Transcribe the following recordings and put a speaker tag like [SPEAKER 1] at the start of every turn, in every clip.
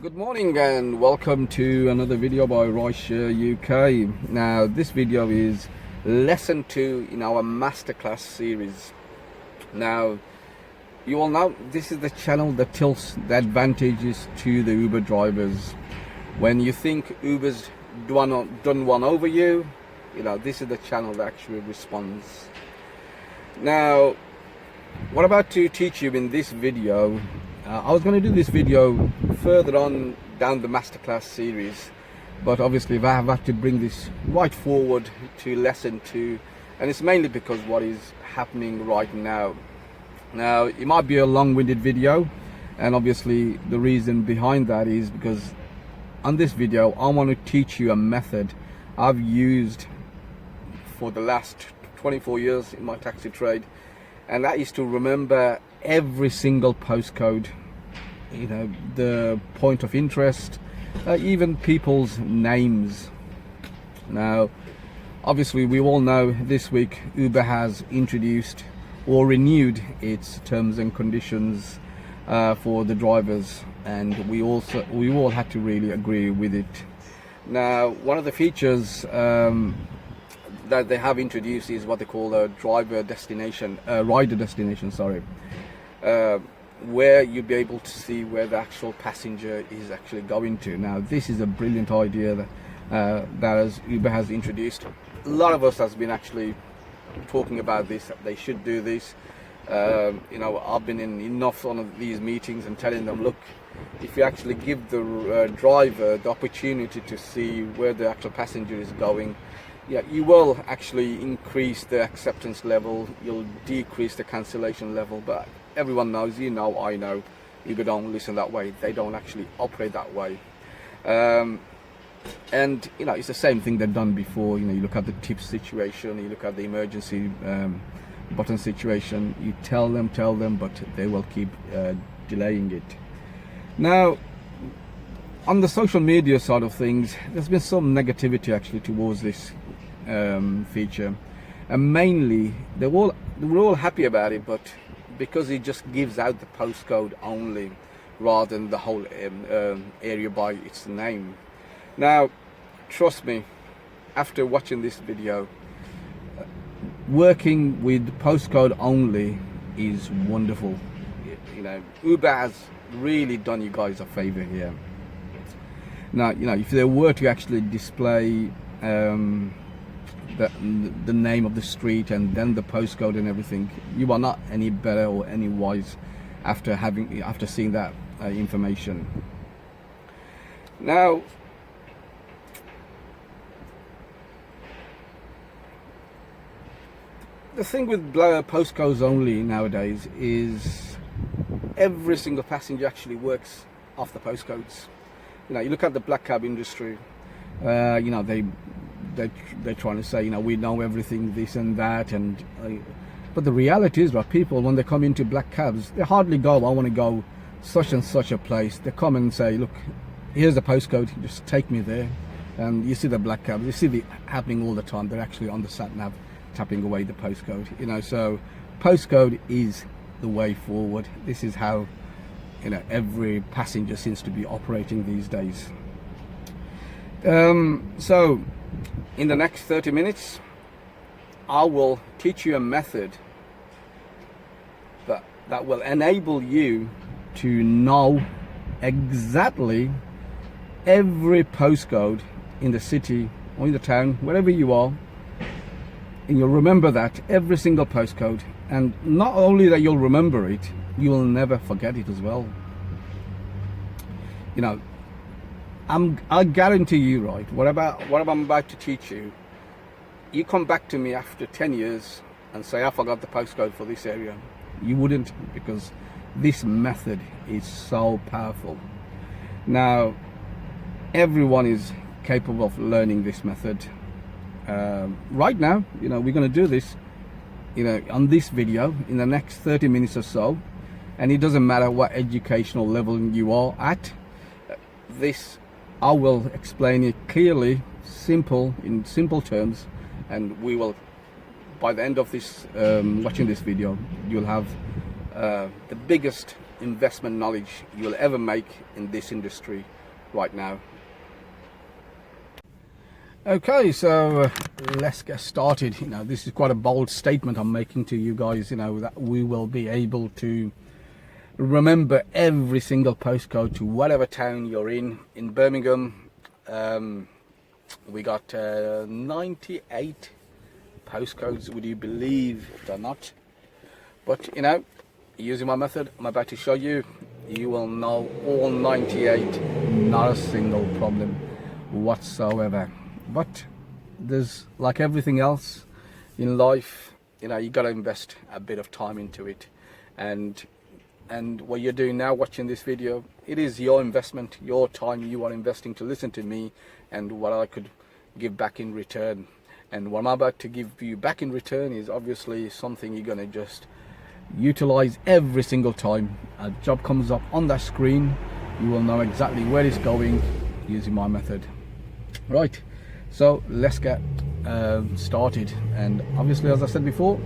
[SPEAKER 1] Good morning and welcome to another video by Royshare UK. Now this video is lesson 2 in our masterclass series. Now you all know this is the channel that tilts the advantages to the Uber drivers. When you think Uber's done one over you, this is the channel that actually responds. Now what I'm about to teach you in this video, I was going to do this video further on down the masterclass series, but obviously I have had to bring this right forward to lesson 2, and it's mainly because what is happening right now. Now it might be a long-winded video, and obviously the reason behind that is because on this video I want to teach you a method I've used for the last 24 years in my taxi trade, and that is to remember every single postcode, the point of interest, even people's names. Now obviously we all know this week Uber has introduced or renewed its terms and conditions for the drivers, and we all had to really agree with it. Now one of the features that they have introduced is what they call a rider destination, where you'll be able to see where the actual passenger is actually going to. Now this is a brilliant idea that as Uber has introduced. A lot of us has been actually talking about this, that they should do this. I've been in enough of these meetings and telling them, look, if you actually give the driver the opportunity to see where the actual passenger is going, you will actually increase the acceptance level, you'll decrease the cancellation level. But everyone knows, I know, Uber don't listen that way. They don't actually operate that way. And it's the same thing they've done before. You look at the tip situation, you look at the emergency button situation, you tell them, but they will keep delaying it. Now on the social media side of things, there's been some negativity actually towards this feature, and mainly they were all happy about it, but because it just gives out the postcode only rather than the whole area by its name. Now trust me, after watching this video, working with postcode only is wonderful. Uber has really done you guys a favor here. Now if they were to actually display the name of the street and then the postcode and everything, you are not any better or any wise after seeing that information. Now the thing with postcodes only nowadays is every single passenger actually works off the postcodes. You look at the black cab industry, they're trying to say, we know everything, this and that, and but the reality is, right, people, when they come into black cabs, they hardly go, I want to go such and such a place. They come and say, look, here's the postcode, just take me there. And you see the black cabs, you see it happening all the time. They're actually on the sat nav tapping away the postcode. So postcode is the way forward. This is how every passenger seems to be operating these days. So in the next 30 minutes I will teach you a method that will enable you to know exactly every postcode in the city or in the town, wherever you are, and you'll remember that, every single postcode. And not only that you'll remember it, you will never forget it as well. I guarantee you, right, what I'm about to teach you, you come back to me after 10 years and say, I forgot the postcode for this area. You wouldn't, because this method is so powerful. Now everyone is capable of learning this method. Right now, we're going to do this, on this video in the next 30 minutes or so, and it doesn't matter what educational level you are at. I will explain it clearly, in simple terms, and we will, by the end of this watching this video, you'll have the biggest investment knowledge you'll ever make in this industry right now. Okay, so let's get started. You know, this is quite a bold statement I'm making to you guys, you know, that we will be able to remember every single postcode to whatever town you're in. In Birmingham, we got 98 postcodes, would you believe it or not? But you know, using my method I'm about to show you, you will know all 98, not a single problem whatsoever. But there's, like everything else in life, you know, you got to invest a bit of time into it, and what you're doing now, watching this video, it is your investment, your time you are investing to listen to me and what I could give back in return. And what I'm about to give you back in return is obviously something you're going to just utilize every single time a job comes up on that screen. You will know exactly where it's going using my method. Right, so let's get started. And obviously, as I said before,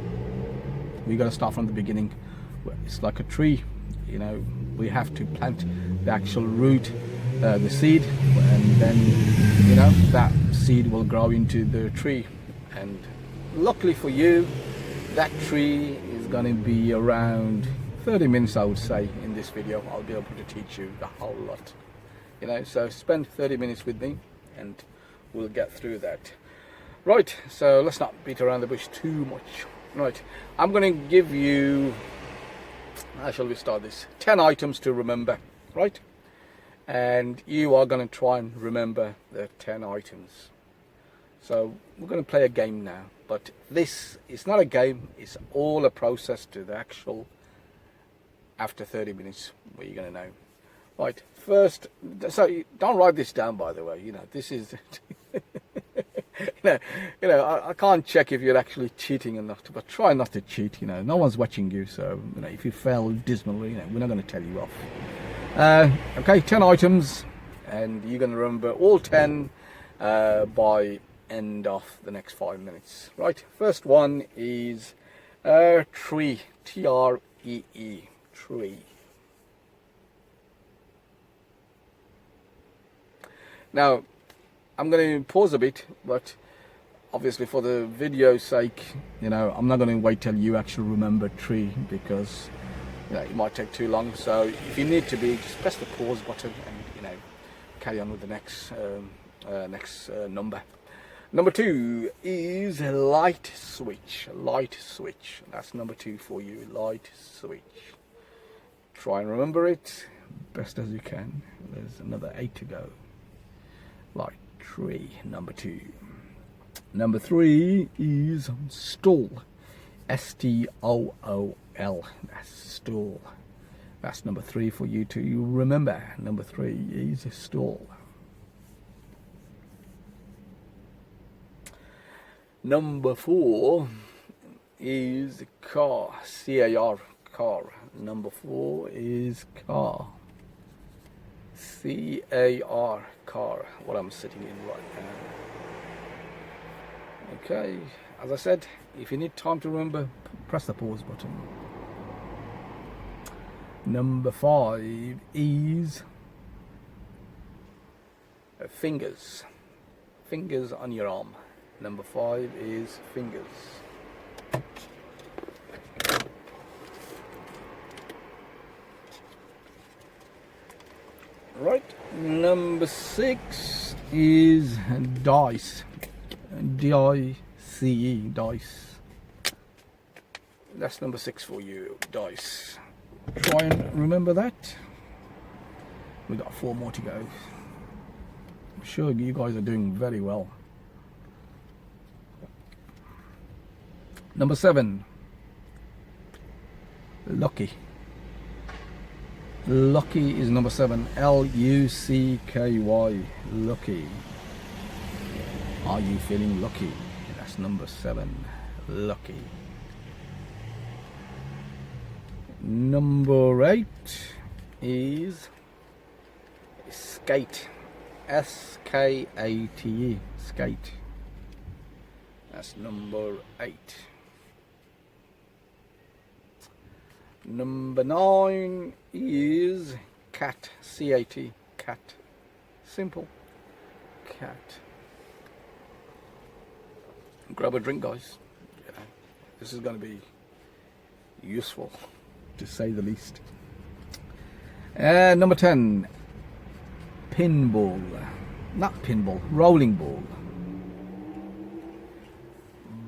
[SPEAKER 1] we got to start from the beginning. It's like a tree, you know, we have to plant the actual root, the seed, and then, you know, that seed will grow into the tree. And luckily for you, that tree is going to be around 30 minutes, I would say. In this video I'll be able to teach you a whole lot, you know, so spend 30 minutes with me and we'll get through that. Right, so let's not beat around the bush too much. Right, I'm going to give you, how shall we start this, 10 items to remember, right? And you are going to try and remember the 10 items. So we're going to play a game now, but this is not a game, it's all a process to the actual, after 30 minutes, what you're going to know. Right, first, so don't write this down, by the way, you know, this is, you know, I can't check if you're actually cheating or not, but try not to cheat, you know, no one's watching you, so, you know, if you fail dismally, you know, we're not going to tell you off. Okay, 10 items, and you're going to remember all 10 by end of the next 5 minutes. Right, first one is tree, T-R-E-E, tree. Now, I'm going to pause a bit, but obviously for the video's sake, you know, I'm not going to wait till you actually remember tree, because, you know, it might take too long. So if you need to be, just press the pause button and, you know, carry on with the next number. Number 2 is light switch. Light switch. That's number 2 for you. Light switch. Try and remember it best as you can. There's another 8 to go. Light tree. Number 2. Number 3 is stall. S-T-O-O-L. That's stall. That's number 3 for you to remember. Number 3 is stall. Number 4 is car, C-A-R, car. Number 4 is car, C-A-R, car, what I'm sitting in right now. Okay, as I said, if you need time to remember, press the pause button. Number 5 is fingers, fingers on your arm. Number 5 is fingers. Right, number 6 is dice. D-I-C-E, dice. That's number 6 for you, dice. Try and remember that. We've got 4 more to go. I'm sure you guys are doing very well. Number 7, lucky. Lucky is number 7, L-U-C-K-Y, lucky. Are you feeling lucky? That's number 7, lucky. Number 8 is skate, S-K-A-T-E, skate. That's number 8. Number 9 is cat, C-A-T, cat. Simple, cat. Grab a drink, guys. Yeah, this is going to be useful, to say the least. Number 10, pinball. Not pinball, rolling ball.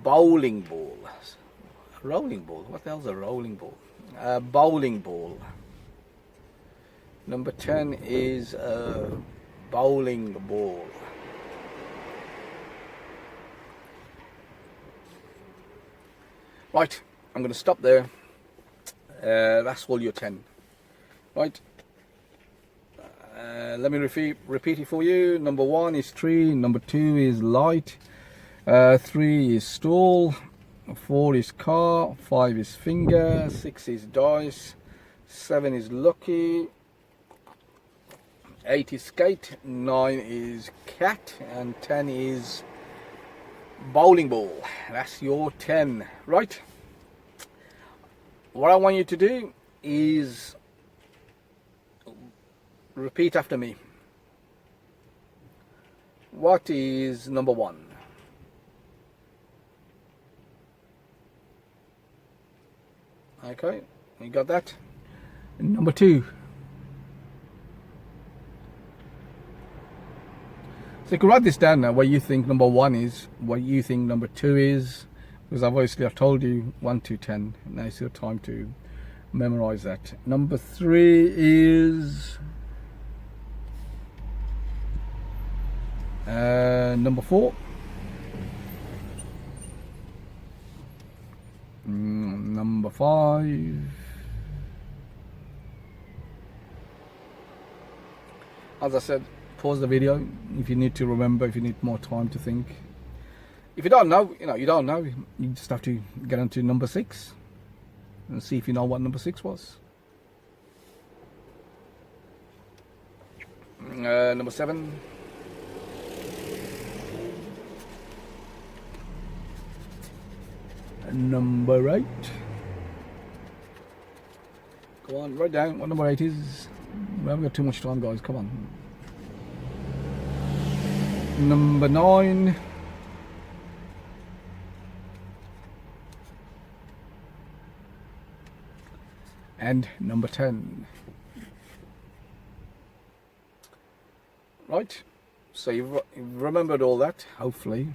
[SPEAKER 1] Bowling ball. Rolling ball. What the hell's a rolling ball? Bowling ball. Number 10 is a bowling ball. Right, I'm going to stop there. That's all your 10. Right. Let me repeat it for you. Number 1 is tree. Number 2 is light. 3 is stool. 4 is car. 5 is finger. 6 is dice. 7 is lucky. 8 is skate. 9 is cat. And 10 is bowling ball. That's your 10. Right. What I want you to do is repeat after me. What is number 1? Okay, you got that? Number 2. So you can write this down now, what you think number 1 is, what you think number 2 is, because obviously I've told you 1 to 10. Now it's your time to memorize that. Number 3 is number 4. Number 5. As I said, pause the video if you need to remember, if you need more time to think. If you don't know, you don't know. You just have to get onto number 6 and see if you know what number 6 was. Number 7. Number 8. Go on, write down what number 8 is. We haven't got too much time, guys. Come on. Number 9. And number 10. Right. So you've remembered all that, hopefully.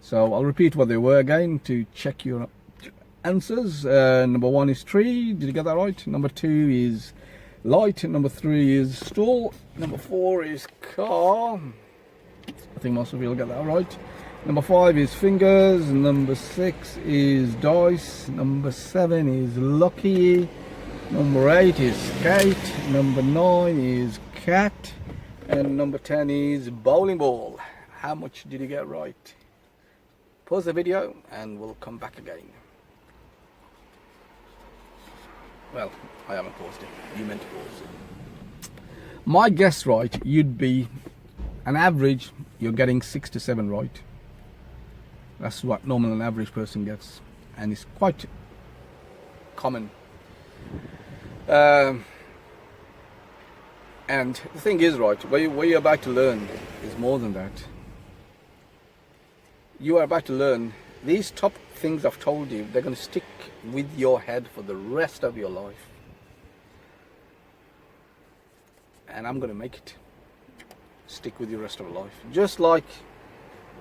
[SPEAKER 1] So I'll repeat what they were again to check your answers. Number 1 is tree. Did you get that right? Number 2 is light. Number 3 is stool. Number 4 is car. I think most of you will get that right. Number 5 is fingers. Number 6 is dice. Number 7 is lucky. Number 8 is skate. Number 9 is cat. And number 10 is bowling ball. How much did you get right? Pause the video and we'll come back again. Well, I haven't paused it. You meant to pause it. My guess right, you'd be an average, you're getting 6 to 7 right. That's what normal an average person gets. And it's quite common. And the thing is, right, what you're about to learn is more than that. You are about to learn these top things I've told you. They're going to stick with your head for the rest of your life. And I'm going to make it stick with you the rest of your life. Just like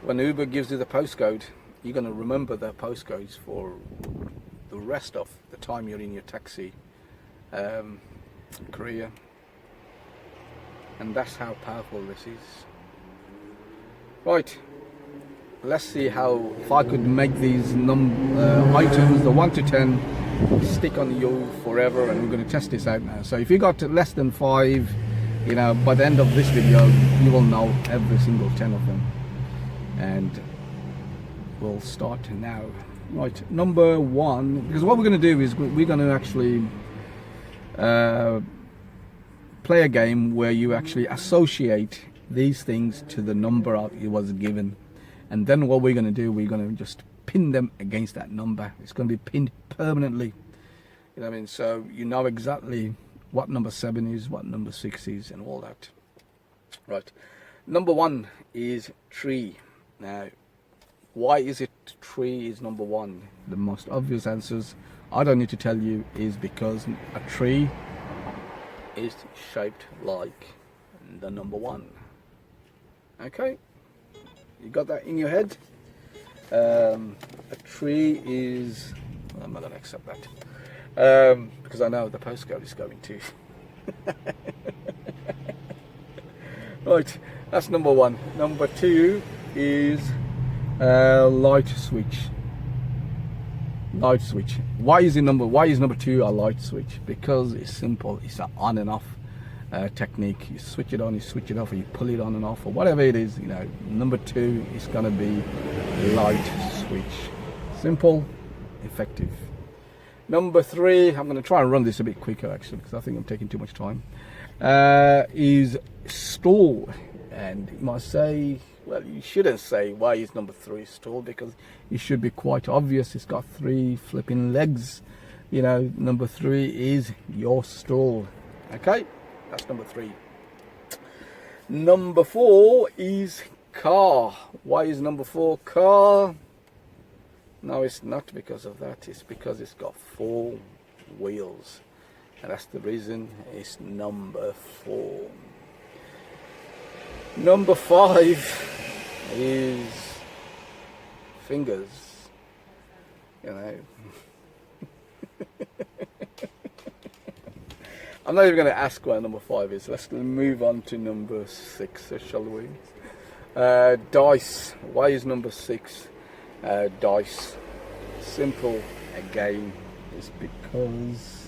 [SPEAKER 1] when Uber gives you the postcode, you're going to remember the postcodes for the rest of the time you're in your taxi career. And that's how powerful this is. Right. Let's see how, if I could make these items, the 1 to 10, stick on you forever, and we're going to test this out now. So if you got less than 5, by the end of this video, you will know every single 10 of them. And we'll start now. Right, number 1, because what we're going to do is we're going to actually play a game where you actually associate these things to the number it was given. And then what we're going to do, we're going to just pin them against that number. It's going to be pinned permanently. You know what I mean? So you know exactly what number 7 is, what number 6 is, and all that. Right. Number 1 is tree. Now, why is it tree is number 1? The most obvious answers, I don't need to tell you, is because a tree is shaped like the number 1. Okay? You got that in your head? A tree is... I'm not going to accept that. Because I know the postcode is going to. Right, that's number 1. Number 2 is light switch. Light switch. Why is number 2 a light switch? Because it's simple. It's an on and off technique. You switch it on, you switch it off, or you pull it on and off, or whatever it is. You know, number 2 is gonna be light switch. Simple, effective. Number 3, I'm gonna try and run this a bit quicker actually, because I think I'm taking too much time. Is stool. And you might say, well, you shouldn't say why is number 3 stool, because it should be quite obvious. It's got 3 flipping legs. You know, number 3 is your stool. Okay, that's number 3. Number 4 is car. Why is number 4 car? No, it's not because of that. It's because it's got 4 wheels. And that's the reason it's number 4. Number 5 is fingers. You know. I'm not even going to ask what number 5 is. Let's move on to number 6, shall we? Dice. Why is number 6 dice? Simple again. It's because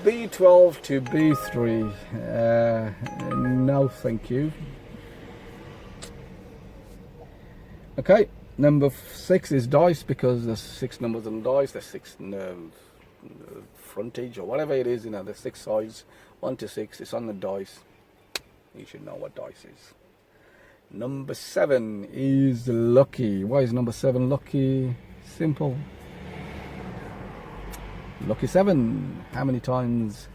[SPEAKER 1] B12 to B3. No, thank you. Okay, number 6 is dice, because there's 6 numbers on dice. There's 6 frontage or whatever it is. You know, there's 6 sides, 1 to 6. It's on the dice. You should know what dice is. Number 7 is lucky. Why is number 7 lucky? Simple. Lucky 7. How many times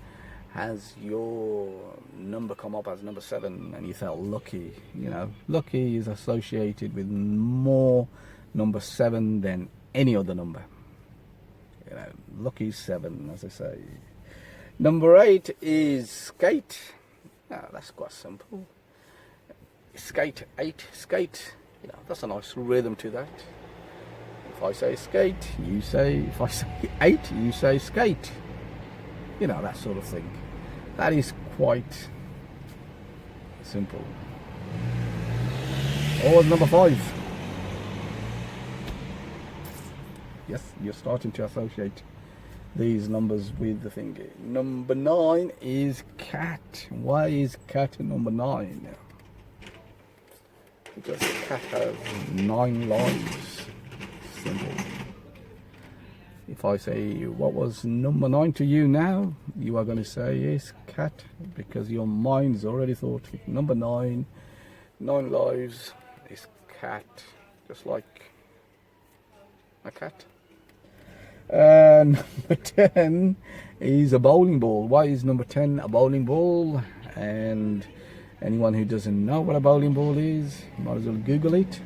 [SPEAKER 1] has your number come up as number 7 and you felt lucky? You know, lucky is associated with more number 7 than any other number. You know, lucky 7, as I say. Number 8 is skate. Now, that's quite simple. Skate 8, skate. You know, that's a nice rhythm to that. If I say skate, you say, if I say 8, you say skate. You know, that sort of thing. That is quite simple. Or number 5. Yes, you're starting to associate these numbers with the finger. Number 9 is cat. Why is cat number 9? Because the cat has 9 lives. Simple. If I say, what was number 9 to you now? You are going to say, yes, cat, because your mind's already thought number 9, 9 lives is cat, just like a cat. Number 10 is a bowling ball. Why is number 10 a bowling ball? And anyone who doesn't know what a bowling ball is, you might as well Google it.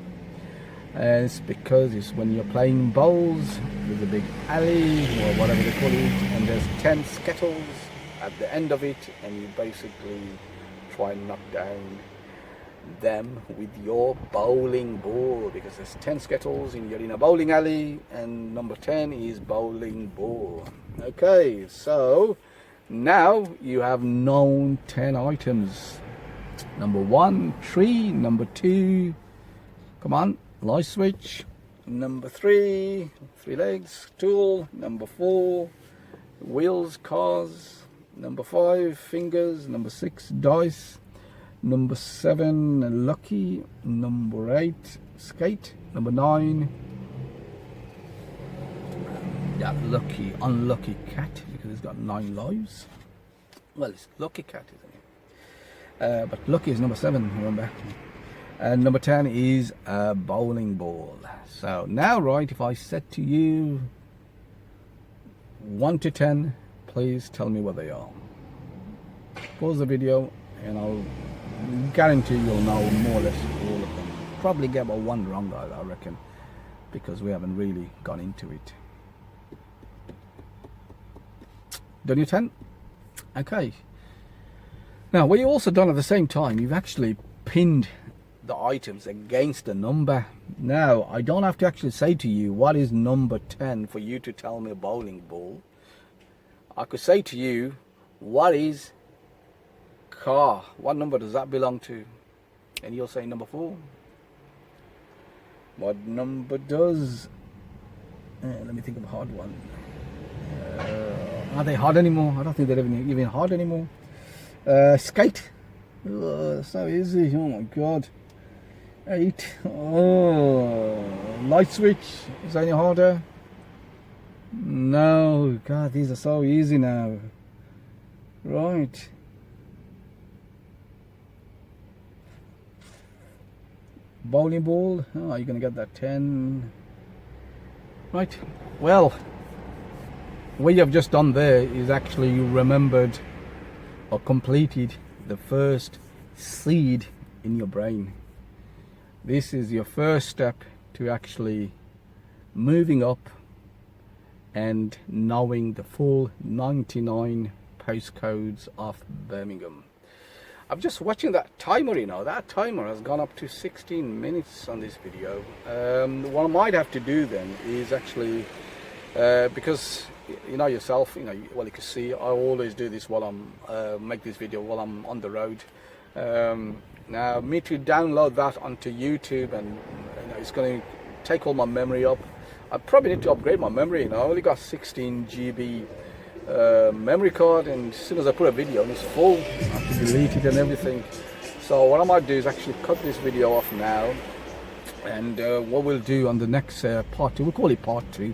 [SPEAKER 1] And it's because it's when you're playing bowls with a big alley or whatever they call it, and there's 10 skittles at the end of it, and you basically try and knock down them with your bowling ball, because there's 10 skittles and you're in a bowling alley, and number 10 is bowling ball. Okay, so now you have known 10 items. Number 1, tree. Number 2, come on, light switch. Number 3, 3 legs, tool. Number 4, wheels, cars. Number 5, fingers. Number 6, dice. Number 7, lucky. Number 8, skate. Number 9, that lucky, unlucky cat, because it's got 9 lives. Well, it's lucky cat, isn't it? But lucky is number 7, remember. And number 10 is a bowling ball. So now, right, if I said to you 1 to 10, please tell me what they are. Pause the video and I'll guarantee you'll know more or less all of them. Probably get about one wrong, I reckon, because we haven't really gone into it. Done your 10? Okay. Now, what you also done at the same time, you've actually pinned the items against the number. Now, I don't have to actually say to you what is number 10 for you to tell me a bowling ball. I could say to you, what is car? What number does that belong to? And you'll say number 4. What number does... let me think of a hard one. Are they hard anymore? I don't think they're even hard anymore. Skate. Oh, so easy. Oh my god. 8. Oh, light switch. Is that any harder? No. God, these are so easy now. Right. Bowling ball. Oh, you're gonna get that 10. Right. Well, what you have just done there is actually you remembered or completed the first seed in your brain. This is your first step to actually moving up and knowing the full 99 postcodes of Birmingham. I'm just watching that timer, you know, that timer has gone up to 16 minutes on this video. What I might have to do then is actually, because you know yourself, you know, well, you can see I always do this while I'm make this video while I'm on the road. Now, me to download that onto YouTube, and you know, it's going to take all my memory up. I probably need to upgrade my memory. You know, I only got 16 GB memory card, and as soon as I put a video and it's full, I have to delete it and everything. So what I might do is actually cut this video off now, and what we'll do on the next part 2, we'll call it part 2,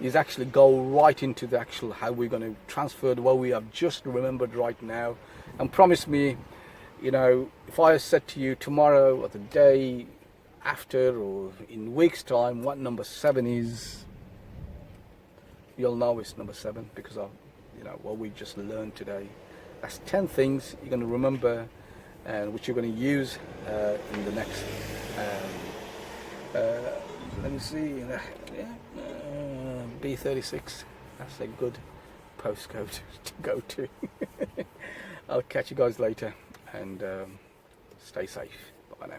[SPEAKER 1] is actually go right into the actual how we're going to transfer what we have just remembered right now. And promise me, you know, if I said to you tomorrow or the day after or in weeks time what number 7 is, you'll know it's number 7, because of, you know, what we just learned today. That's 10 things you're going to remember and which you're going to use in the next let me see, B36. That's a good postcode to go to. I'll catch you guys later, and stay safe. Bye now.